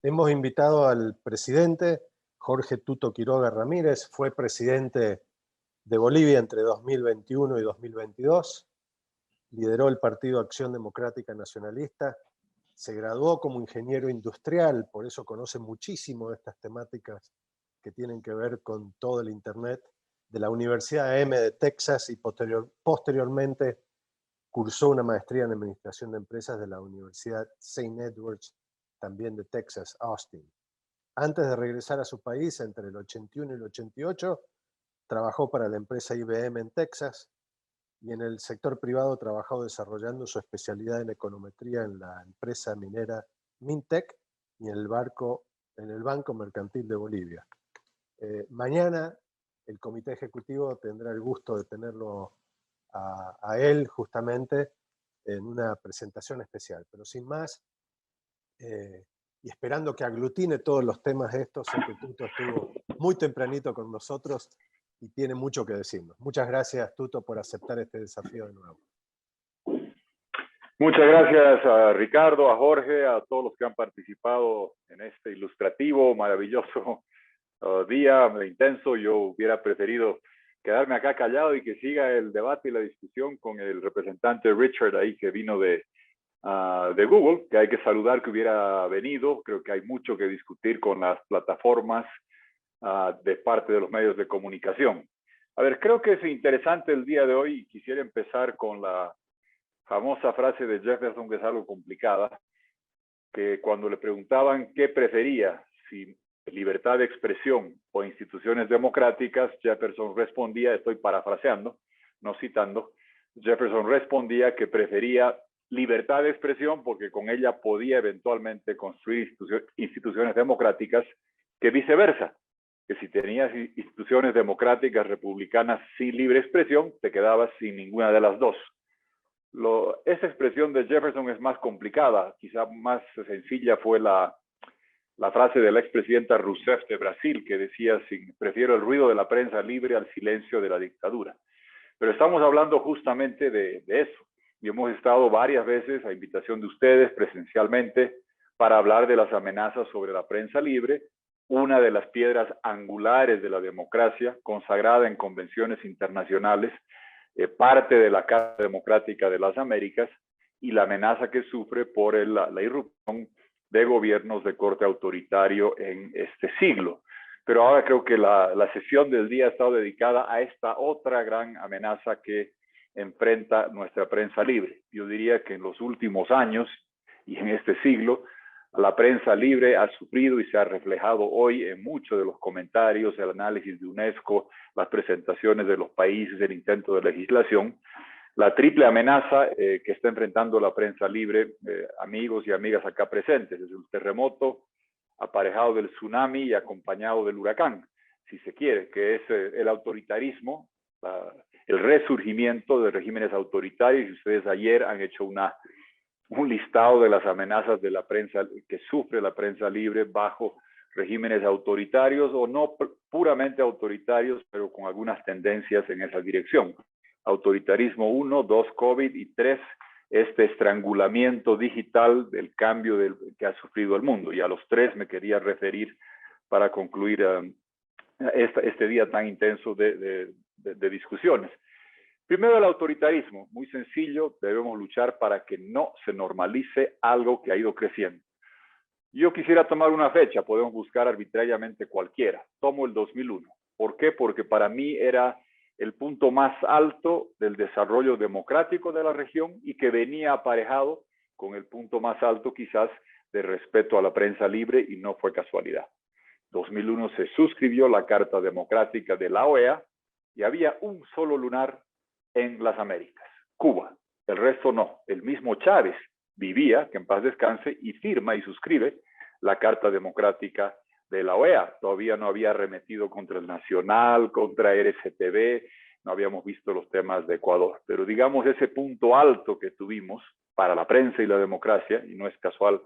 Hemos invitado al presidente Jorge Tuto Quiroga Ramírez, fue presidente de Bolivia entre 2021 y 2022, lideró el Partido Acción Democrática Nacionalista, se graduó como ingeniero industrial, por eso conoce muchísimo de estas temáticas que tienen que ver con todo el Internet, de la Universidad AM de Texas y posteriormente cursó una maestría en Administración de Empresas de la Universidad St. Edwards, también de Texas, Austin. Antes de regresar a su país, entre el 81 y el 88, trabajó para la empresa IBM en Texas y en el sector privado trabajó desarrollando su especialidad en econometría en la empresa minera Mintec y en el Banco Mercantil de Bolivia. Mañana el comité ejecutivo tendrá el gusto de tenerlo a él justamente en una presentación especial, pero sin más, y esperando que aglutine todos los temas estos, sé que Tuto estuvo muy tempranito con nosotros y tiene mucho que decirnos. Muchas gracias, Tuto, por aceptar este desafío de nuevo. Muchas gracias a Ricardo, a Jorge, a todos los que han participado en este ilustrativo, maravilloso día intenso. Yo hubiera preferido quedarme acá callado y que siga el debate y la discusión con el representante Richard ahí que vino de Google, que hay que saludar que hubiera venido. Creo que hay mucho que discutir con las plataformas de parte de los medios de comunicación. A ver, creo que es interesante el día de hoy y quisiera empezar con la famosa frase de Jefferson, que es algo complicada, que cuando le preguntaban qué prefería, si libertad de expresión o instituciones democráticas, Jefferson respondía, estoy parafraseando, no citando, Jefferson respondía que prefería libertad de expresión porque con ella podía eventualmente construir instituciones democráticas, que viceversa, que si tenías instituciones democráticas republicanas sin libre expresión, te quedabas sin ninguna de las dos. Esa expresión de Jefferson es más complicada, quizá más sencilla fue la frase de la expresidenta Rousseff de Brasil, que decía, prefiero el ruido de la prensa libre al silencio de la dictadura. Pero estamos hablando justamente de eso, y hemos estado varias veces a invitación de ustedes presencialmente para hablar de las amenazas sobre la prensa libre, una de las piedras angulares de la democracia, consagrada en convenciones internacionales, parte de la Carta Democrática de las Américas, y la amenaza que sufre por la irrupción de gobiernos de corte autoritario en este siglo. Pero ahora creo que la sesión del día ha estado dedicada a esta otra gran amenaza que enfrenta nuestra prensa libre. Yo diría que en los últimos años y en este siglo, la prensa libre ha sufrido y se ha reflejado hoy en muchos de los comentarios, el análisis de UNESCO, las presentaciones de los países, el intento de legislación, la triple amenaza que está enfrentando la prensa libre, amigos y amigas acá presentes, desde el terremoto, aparejado del tsunami y acompañado del huracán, si se quiere, que es el autoritarismo, el resurgimiento de regímenes autoritarios, y ustedes ayer han hecho un listado de las amenazas de la prensa que sufre la prensa libre bajo regímenes autoritarios o no puramente autoritarios, pero con algunas tendencias en esa dirección. Autoritarismo 1, 2, COVID y 3, este estrangulamiento digital del cambio que ha sufrido el mundo. Y a los tres me quería referir para concluir este día tan intenso de discusiones. Primero, el autoritarismo, muy sencillo, debemos luchar para que no se normalice algo que ha ido creciendo. Yo quisiera tomar una fecha, podemos buscar arbitrariamente cualquiera. Tomo el 2001. ¿Por qué? Porque para mí era el punto más alto del desarrollo democrático de la región y que venía aparejado con el punto más alto quizás de respeto a la prensa libre, y no fue casualidad. 2001 se suscribió la Carta Democrática de la OEA y había un solo lunar en las Américas, Cuba. El resto no. El mismo Chávez vivía, que en paz descanse, y firma y suscribe la Carta Democrática de la OEA. Todavía no había arremetido contra el Nacional, contra RCTV, no habíamos visto los temas de Ecuador. Pero digamos ese punto alto que tuvimos para la prensa y la democracia, y no es casual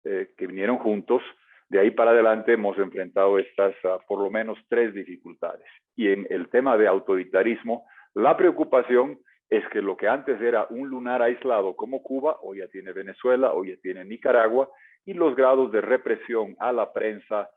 que vinieron juntos, de ahí para adelante hemos enfrentado estas por lo menos tres dificultades. Y en el tema de autoritarismo, la preocupación es que lo que antes era un lunar aislado como Cuba, hoy ya tiene Venezuela, hoy ya tiene Nicaragua, y los grados de represión a la prensa,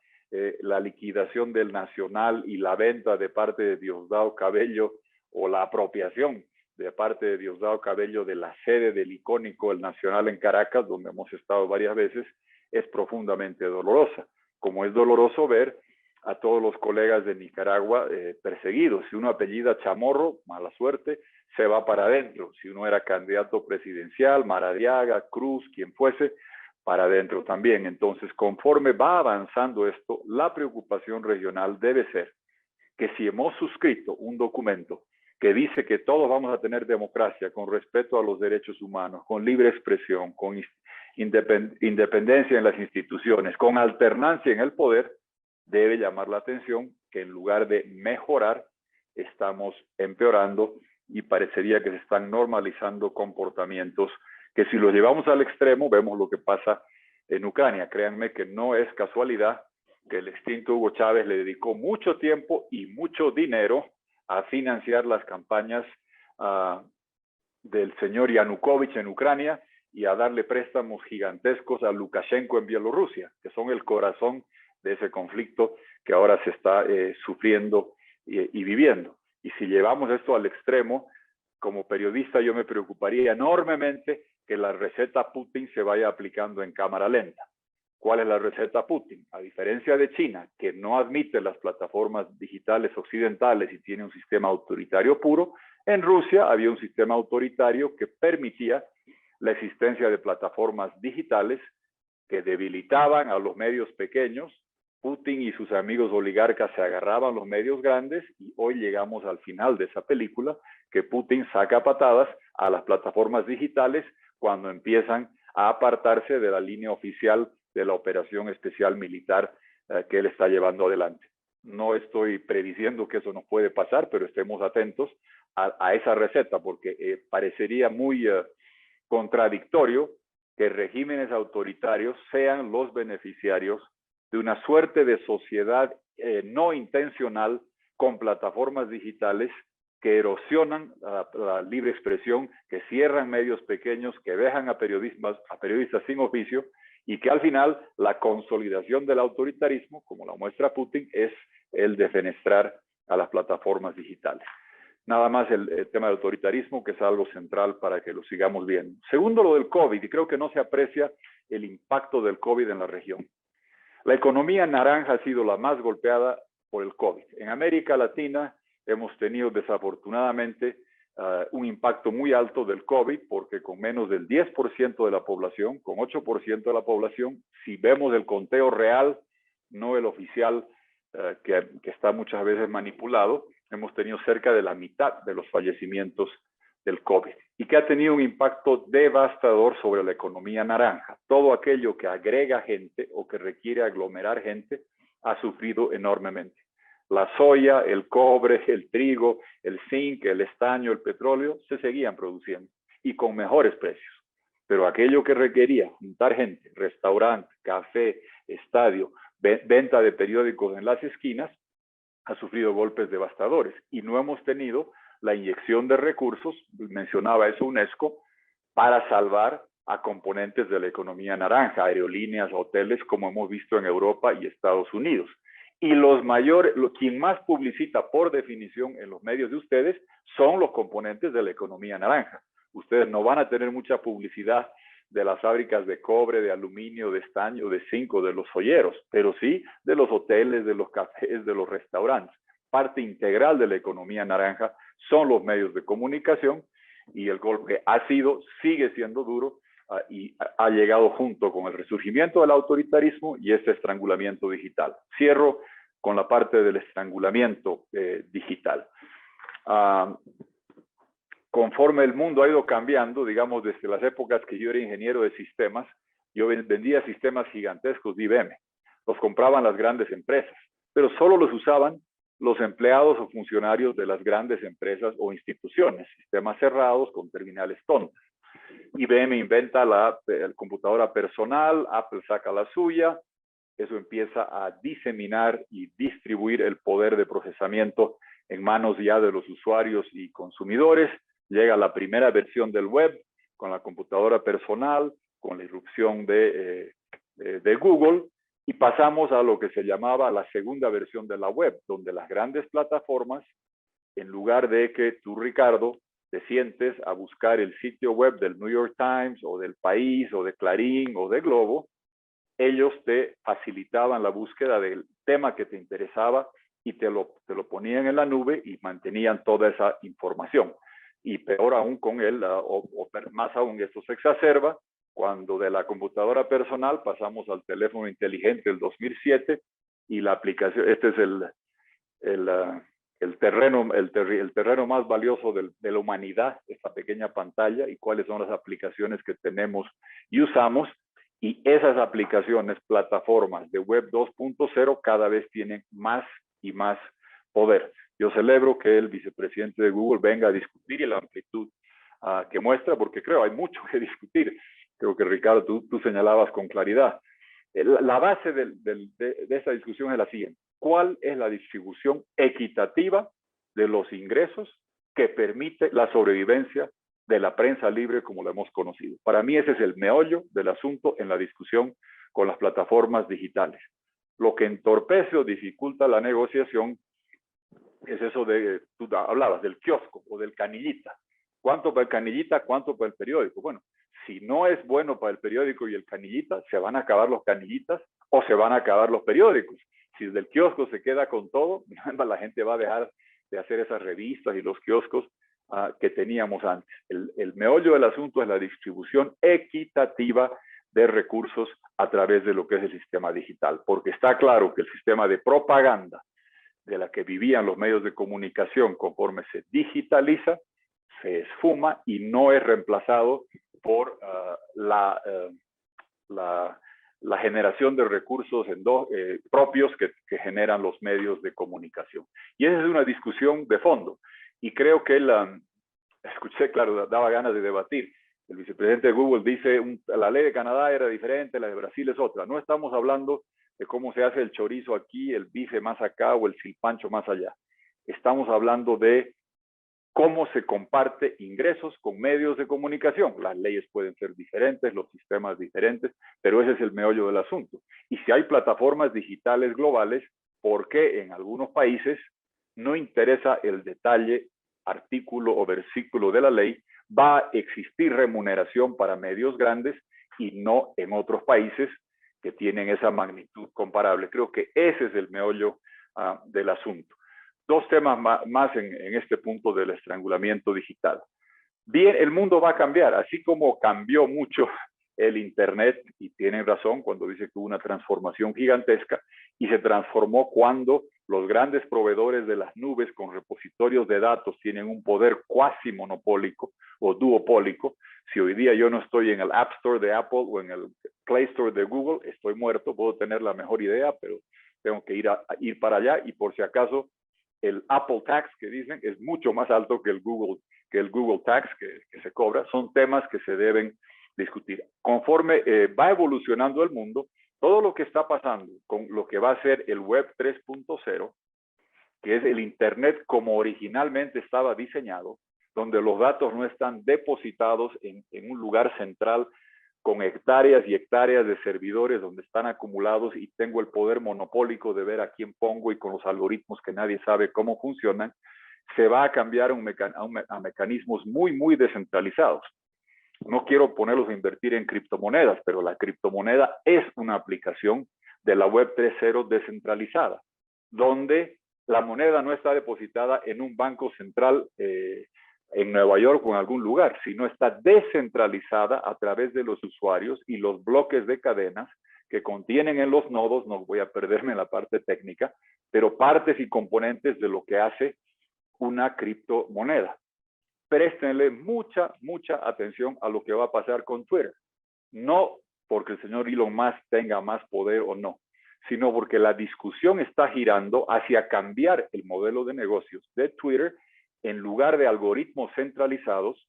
la liquidación del Nacional y la venta de parte de Diosdado Cabello o la apropiación de parte de Diosdado Cabello de la sede del icónico El Nacional en Caracas, donde hemos estado varias veces, es profundamente dolorosa. Como es doloroso ver a todos los colegas de Nicaragua perseguidos. Si uno apellida Chamorro, mala suerte, se va para adentro. Si uno era candidato presidencial, Maradiaga, Cruz, quien fuese, para adentro también. Entonces, conforme va avanzando esto, la preocupación regional debe ser que si hemos suscrito un documento que dice que todos vamos a tener democracia con respeto a los derechos humanos, con libre expresión, con independencia en las instituciones, con alternancia en el poder, debe llamar la atención que en lugar de mejorar, estamos empeorando y parecería que se están normalizando comportamientos que si los llevamos al extremo, vemos lo que pasa en Ucrania. Créanme que no es casualidad que el extinto Hugo Chávez le dedicó mucho tiempo y mucho dinero a financiar las campañas del señor Yanukovych en Ucrania y a darle préstamos gigantescos a Lukashenko en Bielorrusia, que son el corazón de ese conflicto que ahora se está sufriendo y viviendo. Y si llevamos esto al extremo, como periodista yo me preocuparía enormemente que la receta Putin se vaya aplicando en cámara lenta. ¿Cuál es la receta Putin? A diferencia de China, que no admite las plataformas digitales occidentales y tiene un sistema autoritario puro, en Rusia había un sistema autoritario que permitía la existencia de plataformas digitales que debilitaban a los medios pequeños. Putin y sus amigos oligarcas se agarraban los medios grandes y hoy llegamos al final de esa película, que Putin saca patadas a las plataformas digitales cuando empiezan a apartarse de la línea oficial de la operación especial militar que él está llevando adelante. No estoy prediciendo que eso nos puede pasar, pero estemos atentos a esa receta, porque parecería muy contradictorio que regímenes autoritarios sean los beneficiarios de una suerte de sociedad no intencional con plataformas digitales que erosionan la libre expresión, que cierran medios pequeños, que dejan a periodistas sin oficio, y que al final la consolidación del autoritarismo, como la muestra Putin, es el defenestrar a las plataformas digitales. Nada más el tema del autoritarismo, que es algo central para que lo sigamos viendo. Segundo, lo del COVID, y creo que no se aprecia el impacto del COVID en la región. La economía naranja ha sido la más golpeada por el COVID. En América Latina hemos tenido desafortunadamente un impacto muy alto del COVID, porque con menos del 10% de la población, con 8% de la población, si vemos el conteo real, no el oficial, que está muchas veces manipulado, hemos tenido cerca de la mitad de los fallecimientos del COVID, y que ha tenido un impacto devastador sobre la economía naranja. Todo aquello que agrega gente o que requiere aglomerar gente ha sufrido enormemente. La soya, el cobre, el trigo, el zinc, el estaño, el petróleo se seguían produciendo y con mejores precios. Pero aquello que requería juntar gente, restaurante, café, estadio, venta de periódicos en las esquinas, ha sufrido golpes devastadores y no hemos tenido la inyección de recursos, mencionaba eso UNESCO, para salvar a componentes de la economía naranja, aerolíneas, hoteles, como hemos visto en Europa y Estados Unidos. Y los mayores, quien más publicita por definición en los medios de ustedes, son los componentes de la economía naranja. Ustedes no van a tener mucha publicidad de las fábricas de cobre, de aluminio, de estaño, de zinc, de los joyeros, pero sí de los hoteles, de los cafés, de los restaurantes. Parte integral de la economía naranja son los medios de comunicación, y el golpe ha sido, sigue siendo duro, y ha llegado junto con el resurgimiento del autoritarismo y este estrangulamiento digital. Cierro con la parte del estrangulamiento digital. Conforme el mundo ha ido cambiando, digamos, desde las épocas que yo era ingeniero de sistemas, yo vendía sistemas gigantescos de IBM. Los compraban las grandes empresas, pero solo los usaban los empleados o funcionarios de las grandes empresas o instituciones, sistemas cerrados con terminales tontas. IBM inventa la computadora personal, Apple saca la suya, eso empieza a diseminar y distribuir el poder de procesamiento en manos ya de los usuarios y consumidores. Llega la primera versión del web con la computadora personal, con la irrupción de de Google, y pasamos a lo que se llamaba la segunda versión de la web, donde las grandes plataformas, en lugar de que tú, Ricardo, te sientes a buscar el sitio web del New York Times o del País o de Clarín o de Globo, ellos te facilitaban la búsqueda del tema que te interesaba y te lo ponían en la nube y mantenían toda esa información. Y peor aún con él, más aún, esto se exacerba cuando de la computadora personal pasamos al teléfono inteligente del 2007 y la aplicación, este es el terreno más valioso de la humanidad, esta pequeña pantalla, y cuáles son las aplicaciones que tenemos y usamos. Y esas aplicaciones, plataformas de Web 2.0 cada vez tienen más y más poder. Yo celebro que el vicepresidente de Google venga a discutir y la amplitud que muestra, porque creo hay mucho que discutir. Creo que, Ricardo, tú señalabas con claridad. La base de esta discusión es la siguiente. ¿Cuál es la distribución equitativa de los ingresos que permite la sobrevivencia de la prensa libre como la hemos conocido? Para mí ese es el meollo del asunto en la discusión con las plataformas digitales. Lo que entorpece o dificulta la negociación es eso de, tú hablabas del kiosco o del canillita. ¿Cuánto para el canillita? ¿Cuánto para el periódico? Bueno, si no es bueno para el periódico y el canillita, se van a acabar los canillitas o se van a acabar los periódicos. Si el del kiosco se queda con todo, la gente va a dejar de hacer esas revistas y los kioscos que teníamos antes. El meollo del asunto es la distribución equitativa de recursos a través de lo que es el sistema digital, porque está claro que el sistema de propaganda de la que vivían los medios de comunicación conforme se digitaliza, se esfuma y no es reemplazado por la generación de recursos propios que generan los medios de comunicación. Y esa es una discusión de fondo. Y creo que escuché, claro, daba ganas de debatir. El vicepresidente de Google dice, la ley de Canadá era diferente, la de Brasil es otra. No estamos hablando de cómo se hace el chorizo aquí, el bife más acá o el silpancho más allá. Estamos hablando de cómo se comparte ingresos con medios de comunicación. Las leyes pueden ser diferentes, los sistemas diferentes, pero ese es el meollo del asunto. Y si hay plataformas digitales globales, ¿por qué en algunos países no interesa el detalle, artículo o versículo de la ley? Va a existir remuneración para medios grandes y no en otros países que tienen esa magnitud comparable. Creo que ese es el meollo del asunto. Dos temas más en este punto del estrangulamiento digital. Bien, el mundo va a cambiar, así como cambió mucho el Internet, y tienen razón cuando dice que hubo una transformación gigantesca, y se transformó cuando los grandes proveedores de las nubes con repositorios de datos tienen un poder cuasi monopólico o duopólico. Si hoy día yo no estoy en el App Store de Apple o en el Play Store de Google, estoy muerto. Puedo tener la mejor idea, pero tengo que ir para allá. Y por si acaso, el Apple Tax que dicen es mucho más alto que el Google Tax que se cobra. Son temas que se deben discutir. Conforme va evolucionando el mundo, todo lo que está pasando con lo que va a ser el Web 3.0, que es el Internet como originalmente estaba diseñado, donde los datos no están depositados en un lugar central con hectáreas y hectáreas de servidores donde están acumulados y tengo el poder monopólico de ver a quién pongo y con los algoritmos que nadie sabe cómo funcionan, se va a cambiar a mecanismos muy, muy descentralizados. No quiero ponerlos a invertir en criptomonedas, pero la criptomoneda es una aplicación de la Web 3.0 descentralizada, donde la moneda no está depositada en un banco central en Nueva York o en algún lugar, sino está descentralizada a través de los usuarios y los bloques de cadenas que contienen en los nodos, no voy a perderme en la parte técnica, pero partes y componentes de lo que hace una criptomoneda. Préstenle mucha, mucha atención a lo que va a pasar con Twitter. No porque el señor Elon Musk tenga más poder o no, sino porque la discusión está girando hacia cambiar el modelo de negocios de Twitter en lugar de algoritmos centralizados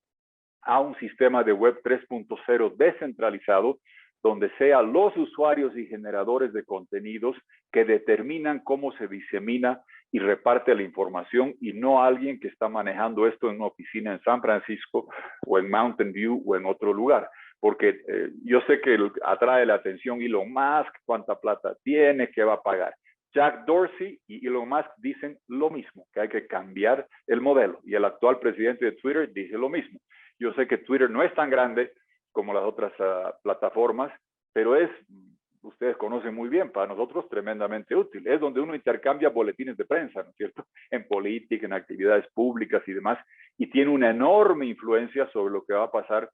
a un sistema de Web 3.0 descentralizado, donde sean los usuarios y generadores de contenidos que determinan cómo se disemina y reparte la información y no alguien que está manejando esto en una oficina en San Francisco o en Mountain View o en otro lugar. porque yo sé que atrae la atención Elon Musk, cuánta plata tiene, qué va a pagar. Jack Dorsey y Elon Musk dicen lo mismo, que hay que cambiar el modelo. Y el actual presidente de Twitter dice lo mismo. Yo sé que Twitter no es tan grande como las otras plataformas, pero ustedes conocen muy bien, para nosotros tremendamente útil. Es donde uno intercambia boletines de prensa, ¿no es cierto? En política, en actividades públicas y demás, y tiene una enorme influencia sobre lo que va a pasar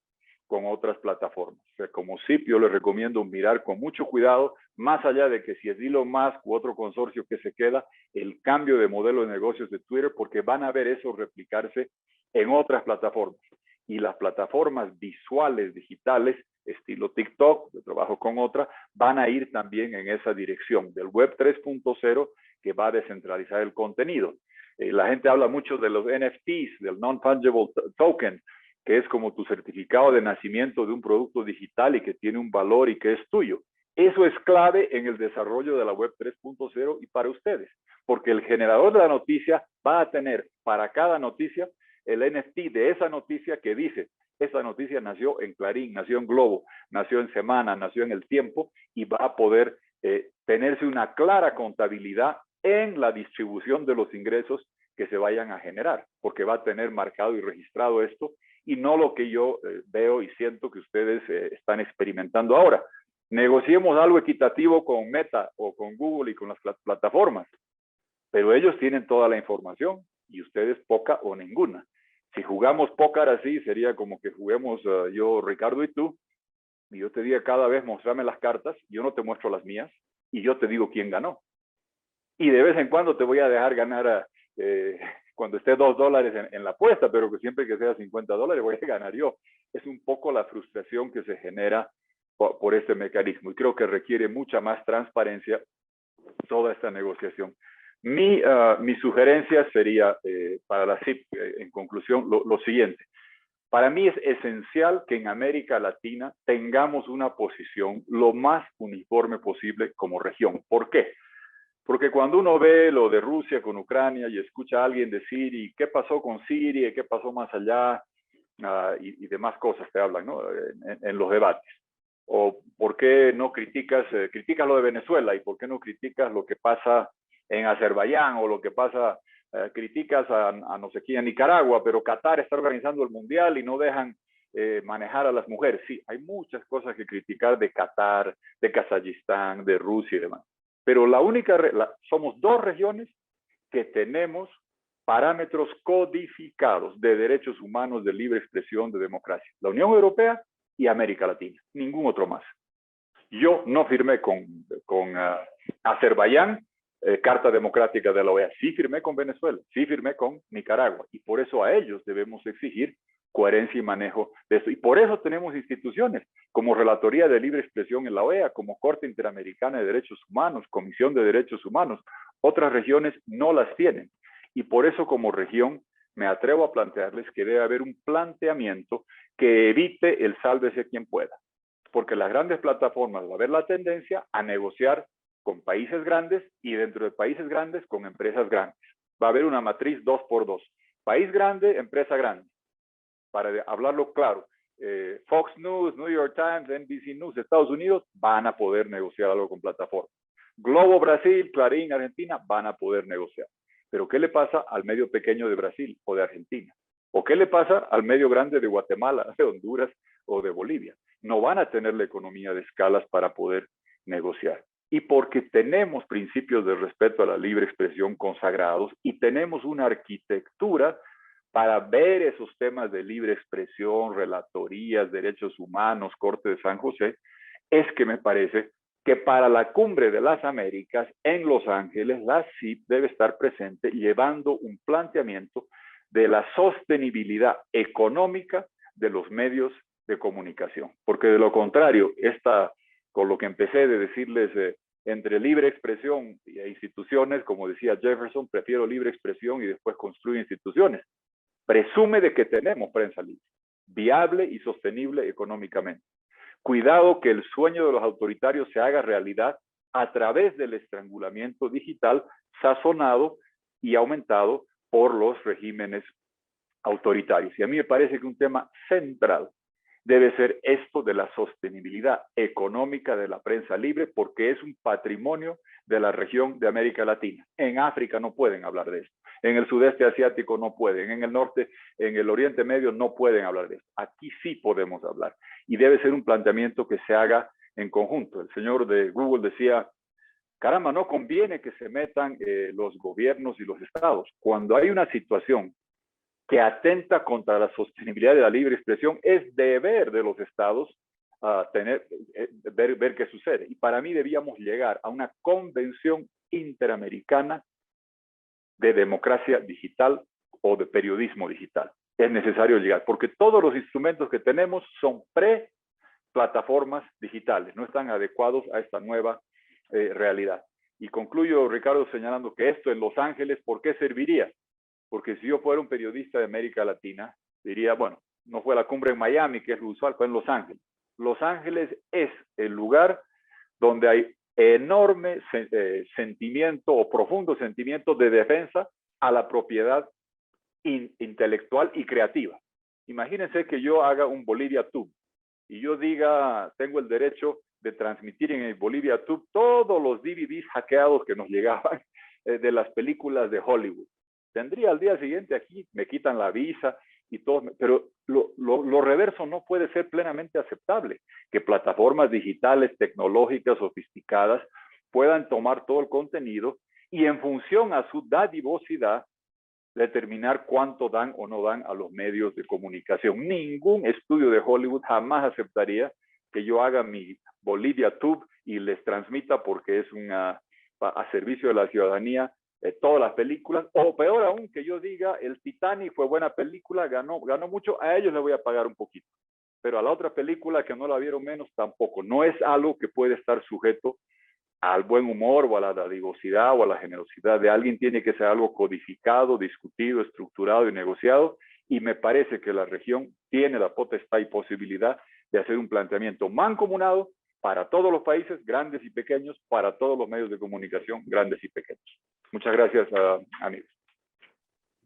con otras plataformas. O sea, como SIP, yo les recomiendo mirar con mucho cuidado, más allá de que si es Elon Musk u otro consorcio que se queda, el cambio de modelo de negocios de Twitter, porque van a ver eso replicarse en otras plataformas. Y las plataformas visuales digitales, estilo TikTok, de trabajo con otra, van a ir también en esa dirección del Web 3.0, que va a descentralizar el contenido. La gente habla mucho de los NFTs, del Non-Fungible Token, que es como tu certificado de nacimiento de un producto digital y que tiene un valor y que es tuyo. Eso es clave en el desarrollo de la Web 3.0 y para ustedes, porque el generador de la noticia va a tener para cada noticia el NFT de esa noticia que dice, esa noticia nació en Clarín, nació en Globo, nació en Semana, nació en El Tiempo, y va a poder tenerse una clara contabilidad en la distribución de los ingresos que se vayan a generar, porque va a tener marcado y registrado esto, y no lo que yo veo y siento que ustedes están experimentando ahora. Negociemos algo equitativo con Meta o con Google y con las plataformas, pero ellos tienen toda la información y ustedes poca o ninguna. Si jugamos póker así, sería como que juguemos yo, Ricardo y tú, y yo te diga cada vez, mostrame las cartas, yo no te muestro las mías, y yo te digo quién ganó. Y de vez en cuando te voy a dejar ganar cuando esté $2 en la apuesta, pero que siempre que sea $50 voy a ganar yo. Es un poco la frustración que se genera por este mecanismo, y creo que requiere mucha más transparencia toda esta negociación. Mi sugerencia sería para la CIP, en conclusión, lo siguiente. Para mí es esencial que en América Latina tengamos una posición lo más uniforme posible como región. ¿Por qué? Porque cuando uno ve lo de Rusia con Ucrania y escucha a alguien decir, ¿y qué pasó con Siria? ¿Qué pasó más allá? Y demás cosas te hablan, ¿no? En los debates. O ¿por qué no criticas lo de Venezuela? ¿Y por qué no criticas lo que pasa en Azerbaiyán? O lo que pasa, criticas a no sé quién, a Nicaragua, pero Qatar está organizando el mundial y no dejan manejar a las mujeres. Sí, hay muchas cosas que criticar de Qatar, de Kazajistán, de Rusia y demás. Pero somos dos regiones que tenemos parámetros codificados de derechos humanos, de libre expresión, de democracia. La Unión Europea y América Latina, ningún otro más. Yo no firmé con Azerbaiyán, Carta Democrática de la OEA, sí firmé con Venezuela, sí firmé con Nicaragua, y por eso a ellos debemos exigir coherencia y manejo de esto. Y por eso tenemos instituciones como Relatoría de Libre Expresión en la OEA, como Corte Interamericana de Derechos Humanos, Comisión de Derechos Humanos. Otras regiones no las tienen. Y por eso como región me atrevo a plantearles que debe haber un planteamiento que evite el sálvese quien pueda. Porque las grandes plataformas va a haber la tendencia a negociar con países grandes y dentro de países grandes con empresas grandes. Va a haber una matriz 2x2. País grande, empresa grande. Para hablarlo claro, Fox News, New York Times, NBC News, Estados Unidos van a poder negociar algo con plataformas. Globo Brasil, Clarín, Argentina van a poder negociar. Pero ¿qué le pasa al medio pequeño de Brasil o de Argentina? ¿O qué le pasa al medio grande de Guatemala, de Honduras o de Bolivia? No van a tener la economía de escalas para poder negociar. Y porque tenemos principios de respeto a la libre expresión consagrados y tenemos una arquitectura para ver esos temas de libre expresión, relatorías, derechos humanos, Corte de San José, es que me parece que para la Cumbre de las Américas en Los Ángeles, la CIP debe estar presente llevando un planteamiento de la sostenibilidad económica de los medios de comunicación. Porque de lo contrario, con lo que empecé de decirles entre libre expresión e instituciones, como decía Jefferson, prefiero libre expresión y después construyo instituciones. Presume de que tenemos prensa libre, viable y sostenible económicamente. Cuidado que el sueño de los autoritarios se haga realidad a través del estrangulamiento digital sazonado y aumentado por los regímenes autoritarios. Y a mí me parece que un tema central debe ser esto de la sostenibilidad económica de la prensa libre, porque es un patrimonio de la región de América Latina. En África no pueden hablar de esto. En el sudeste asiático no pueden. En el norte, en el Oriente Medio no pueden hablar de esto. Aquí sí podemos hablar. Y debe ser un planteamiento que se haga en conjunto. El señor de Google decía, caramba, no conviene que se metan los gobiernos y los estados. Cuando hay una situación que atenta contra la sostenibilidad de la libre expresión, es deber de los estados ver qué sucede. Y para mí debíamos llegar a una convención interamericana de democracia digital o de periodismo digital. Es necesario llegar, porque todos los instrumentos que tenemos son plataformas digitales, no están adecuados a esta nueva realidad. Y concluyo, Ricardo, señalando que esto en Los Ángeles, ¿por qué serviría? Porque si yo fuera un periodista de América Latina, diría, bueno, no fue la cumbre en Miami, que es lo usual, fue en Los Ángeles. Los Ángeles es el lugar donde hay enorme sentimiento o profundo sentimiento de defensa a la propiedad intelectual y creativa. Imagínense que yo haga un Bolivia Tube y yo diga, tengo el derecho de transmitir en el Bolivia Tube todos los DVDs hackeados que nos llegaban de las películas de Hollywood. Tendría al día siguiente aquí, me quitan la visa y todo, pero lo reverso no puede ser plenamente aceptable, que plataformas digitales, tecnológicas, sofisticadas, puedan tomar todo el contenido y en función a su dadivosidad, determinar cuánto dan o no dan a los medios de comunicación. Ningún estudio de Hollywood jamás aceptaría que yo haga mi Bolivia Tube y les transmita porque es a servicio de la ciudadanía todas las películas, o peor aún, que yo diga, el Titanic fue buena película, ganó mucho, a ellos les voy a pagar un poquito, pero a la otra película que no la vieron menos tampoco. No es algo que puede estar sujeto al buen humor o a la dadivosidad o a la generosidad de alguien. Tiene que ser algo codificado, discutido, estructurado y negociado, y me parece que la región tiene la potestad y posibilidad de hacer un planteamiento mancomunado para todos los países, grandes y pequeños, para todos los medios de comunicación, grandes y pequeños. Muchas gracias, amigos.